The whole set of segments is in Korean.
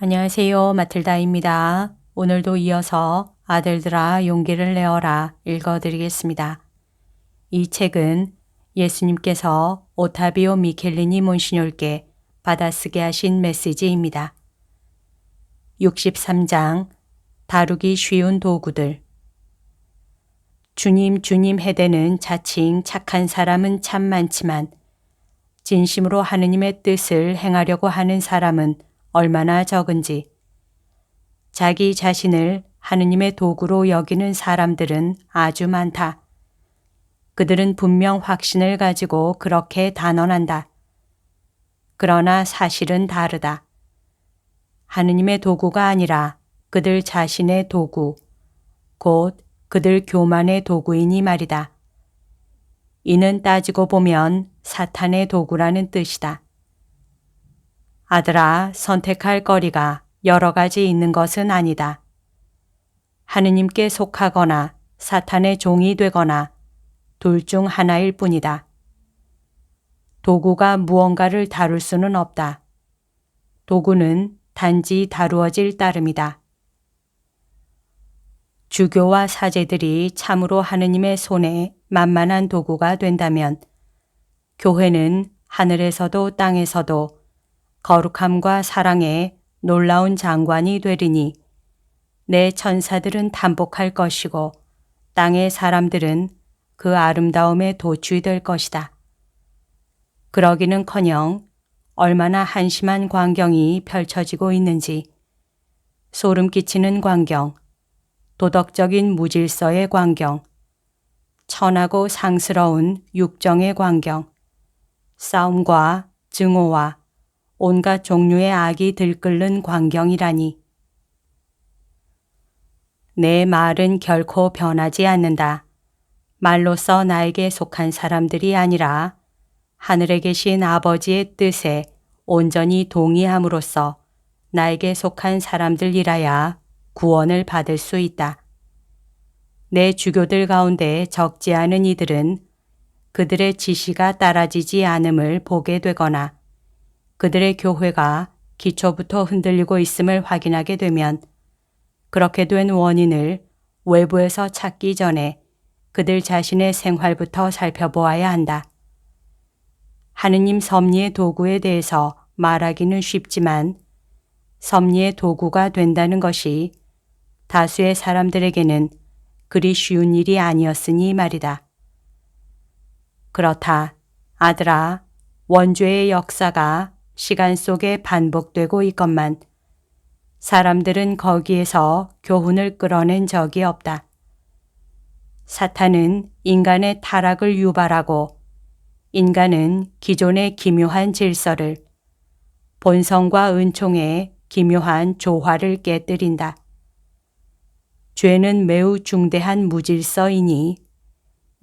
안녕하세요. 마틀다입니다. 오늘도 이어서 아들들아 용기를 내어라 읽어드리겠습니다. 이 책은 예수님께서 오타비오 미켈리니 몬시뇰께 받아쓰게 하신 메시지입니다. 63장 다루기 쉬운 도구들. 주님 주님 해대는 자칭 착한 사람은 참 많지만 진심으로 하느님의 뜻을 행하려고 하는 사람은 얼마나 적은지, 자기 자신을 하느님의 도구로 여기는 사람들은 아주 많다. 그들은 분명 확신을 가지고 그렇게 단언한다. 그러나 사실은 다르다. 하느님의 도구가 아니라 그들 자신의 도구, 곧 그들 교만의 도구이니 말이다. 이는 따지고 보면 사탄의 도구라는 뜻이다. 아들아, 선택할 거리가 여러 가지 있는 것은 아니다. 하느님께 속하거나 사탄의 종이 되거나 둘 중 하나일 뿐이다. 도구가 무언가를 다룰 수는 없다. 도구는 단지 다루어질 따름이다. 주교와 사제들이 참으로 하느님의 손에 만만한 도구가 된다면 교회는 하늘에서도 땅에서도 거룩함과 사랑의 놀라운 장관이 되리니 내 천사들은 탄복할 것이고 땅의 사람들은 그 아름다움에 도취될 것이다. 그러기는커녕 얼마나 한심한 광경이 펼쳐지고 있는지, 소름 끼치는 광경, 도덕적인 무질서의 광경, 천하고 상스러운 육정의 광경, 싸움과 증오와 온갖 종류의 악이 들끓는 광경이라니. 내 말은 결코 변하지 않는다. 말로써 나에게 속한 사람들이 아니라 하늘에 계신 아버지의 뜻에 온전히 동의함으로써 나에게 속한 사람들이라야 구원을 받을 수 있다. 내 주교들 가운데 적지 않은 이들은 그들의 지시가 따라지지 않음을 보게 되거나 그들의 교회가 기초부터 흔들리고 있음을 확인하게 되면 그렇게 된 원인을 외부에서 찾기 전에 그들 자신의 생활부터 살펴보아야 한다. 하느님 섭리의 도구에 대해서 말하기는 쉽지만 섭리의 도구가 된다는 것이 다수의 사람들에게는 그리 쉬운 일이 아니었으니 말이다. 그렇다. 아들아, 원죄의 역사가 시간 속에 반복되고 있건만 사람들은 거기에서 교훈을 끌어낸 적이 없다. 사탄은 인간의 타락을 유발하고 인간은 기존의 기묘한 질서를, 본성과 은총의 기묘한 조화를 깨뜨린다. 죄는 매우 중대한 무질서이니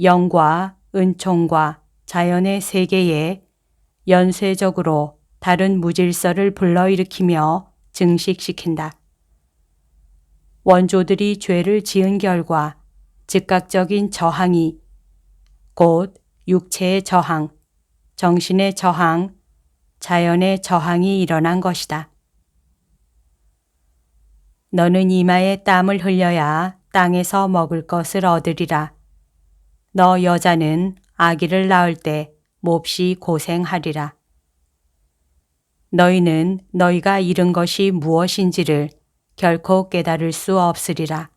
영과 은총과 자연의 세계에 연쇄적으로 다른 무질서를 불러일으키며 증식시킨다. 원조들이 죄를 지은 결과 즉각적인 저항이 곧 육체의 저항, 정신의 저항, 자연의 저항이 일어난 것이다. 너는 이마에 땀을 흘려야 땅에서 먹을 것을 얻으리라. 너 여자는 아기를 낳을 때 몹시 고생하리라. 너희는 너희가 잃은 것이 무엇인지를 결코 깨달을 수 없으리라.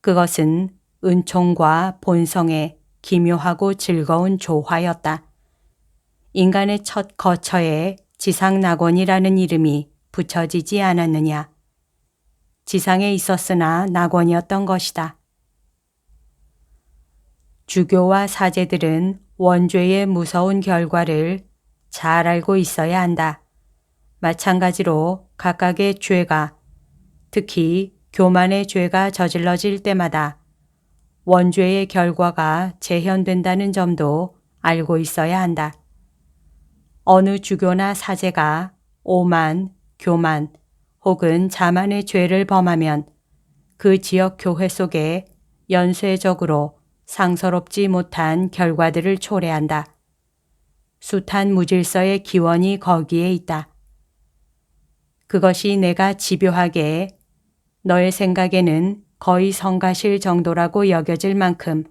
그것은 은총과 본성의 기묘하고 즐거운 조화였다. 인간의 첫 거처에 지상낙원이라는 이름이 붙여지지 않았느냐. 지상에 있었으나 낙원이었던 것이다. 주교와 사제들은 원죄의 무서운 결과를 잘 알고 있어야 한다. 마찬가지로 각각의 죄가, 특히 교만의 죄가 저질러질 때마다 원죄의 결과가 재현된다는 점도 알고 있어야 한다. 어느 주교나 사제가 오만, 교만 혹은 자만의 죄를 범하면 그 지역 교회 속에 연쇄적으로 상서롭지 못한 결과들을 초래한다. 숱한 무질서의 기원이 거기에 있다. 그것이 내가 집요하게 너의 생각에는 거의 성가실 정도라고 여겨질 만큼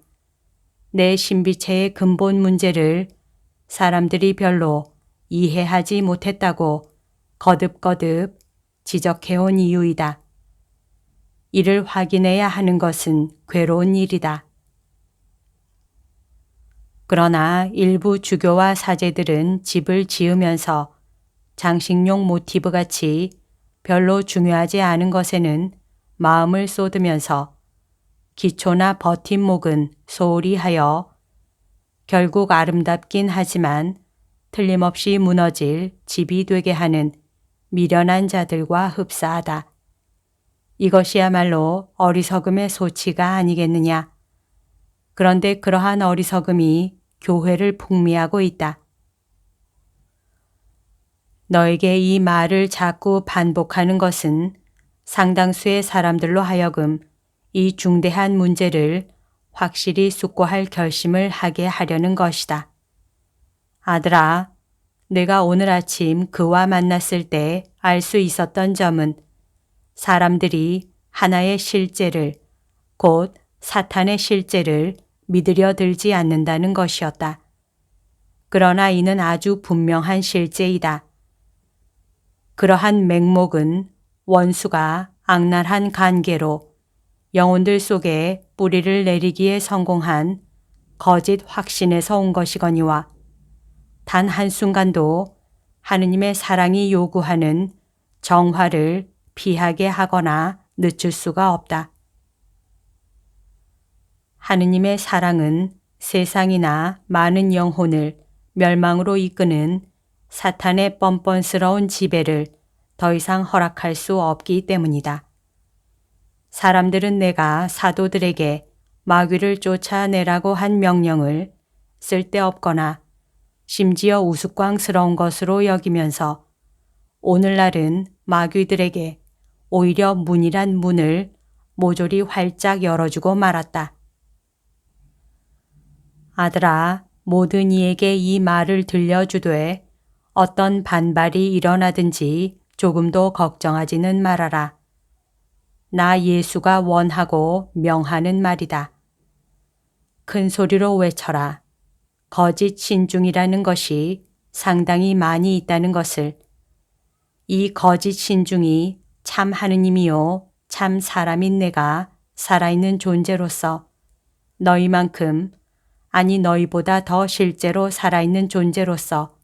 내 신비체의 근본 문제를 사람들이 별로 이해하지 못했다고 거듭거듭 지적해온 이유이다. 이를 확인해야 하는 것은 괴로운 일이다. 그러나 일부 주교와 사제들은 집을 지으면서 장식용 모티브 같이 별로 중요하지 않은 것에는 마음을 쏟으면서 기초나 버팀목은 소홀히 하여 결국 아름답긴 하지만 틀림없이 무너질 집이 되게 하는 미련한 자들과 흡사하다. 이것이야말로 어리석음의 소치가 아니겠느냐. 그런데 그러한 어리석음이 교회를 풍미하고 있다. 너에게 이 말을 자꾸 반복하는 것은 상당수의 사람들로 하여금 이 중대한 문제를 확실히 숙고할 결심을 하게 하려는 것이다. 아들아, 내가 오늘 아침 그와 만났을 때 알 수 있었던 점은 사람들이 하나의 실제를, 곧 사탄의 실제를 믿으려 들지 않는다는 것이었다. 그러나 이는 아주 분명한 실제이다. 그러한 맹목은 원수가 악랄한 관계로 영혼들 속에 뿌리를 내리기에 성공한 거짓 확신에서 온 것이거니와 단 한순간도 하느님의 사랑이 요구하는 정화를 피하게 하거나 늦출 수가 없다. 하느님의 사랑은 세상이나 많은 영혼을 멸망으로 이끄는 사탄의 뻔뻔스러운 지배를 더 이상 허락할 수 없기 때문이다. 사람들은 내가 사도들에게 마귀를 쫓아내라고 한 명령을 쓸데없거나 심지어 우스꽝스러운 것으로 여기면서 오늘날은 마귀들에게 오히려 문이란 문을 모조리 활짝 열어주고 말았다. 아들아, 모든 이에게 이 말을 들려주되 어떤 반발이 일어나든지 조금도 걱정하지는 말아라. 나 예수가 원하고 명하는 말이다. 큰 소리로 외쳐라. 거짓 신중이라는 것이 상당히 많이 있다는 것을. 이 거짓 신중이 참 하느님이요 참 사람인 내가 살아있는 존재로서 너희만큼, 아니 너희보다 더 실제로 살아있는 존재로서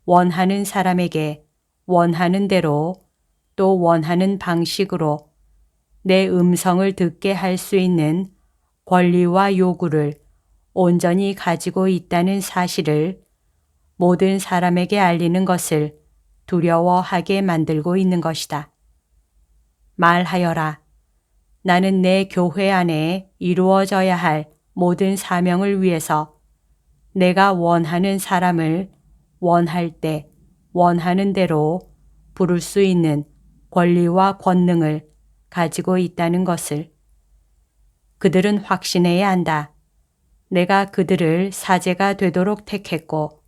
원하는 사람에게 원하는 대로 또 원하는 방식으로 내 음성을 듣게 할 수 있는 권리와 요구를 온전히 가지고 있다는 사실을 모든 사람에게 알리는 것을 두려워하게 만들고 있는 것이다. 말하여라. 나는 내 교회 안에 이루어져야 할 모든 사명을 위해서 내가 원하는 사람을 원할 때 원하는 대로 부를 수 있는 권리와 권능을 가지고 있다는 것을. 그들은 확신해야 한다. 내가 그들을 사제가 되도록 택했고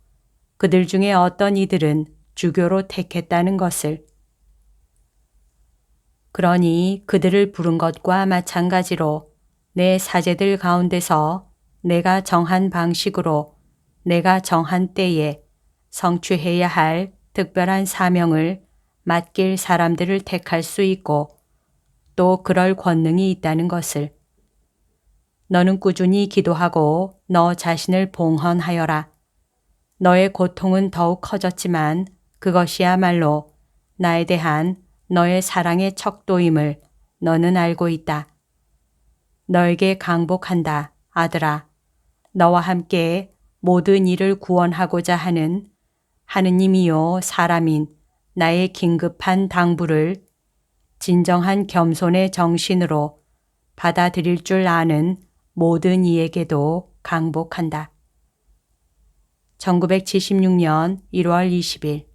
그들 중에 어떤 이들은 주교로 택했다는 것을. 그러니 그들을 부른 것과 마찬가지로 내 사제들 가운데서 내가 정한 방식으로 내가 정한 때에 성취해야 할 특별한 사명을 맡길 사람들을 택할 수 있고 또 그럴 권능이 있다는 것을. 너는 꾸준히 기도하고 너 자신을 봉헌하여라. 너의 고통은 더욱 커졌지만 그것이야말로 나에 대한 너의 사랑의 척도임을 너는 알고 있다. 너에게 강복한다, 아들아. 너와 함께 모든 일을 구원하고자 하는 하느님이요 사람인 나의 긴급한 당부를 진정한 겸손의 정신으로 받아들일 줄 아는 모든 이에게도 강복한다. 1976년 1월 20일.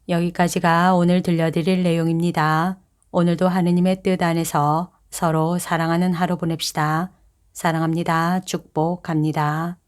여기까지가 오늘 들려드릴 내용입니다. 오늘도 하느님의 뜻 안에서 서로 사랑하는 하루 보냅시다. 사랑합니다. 축복합니다.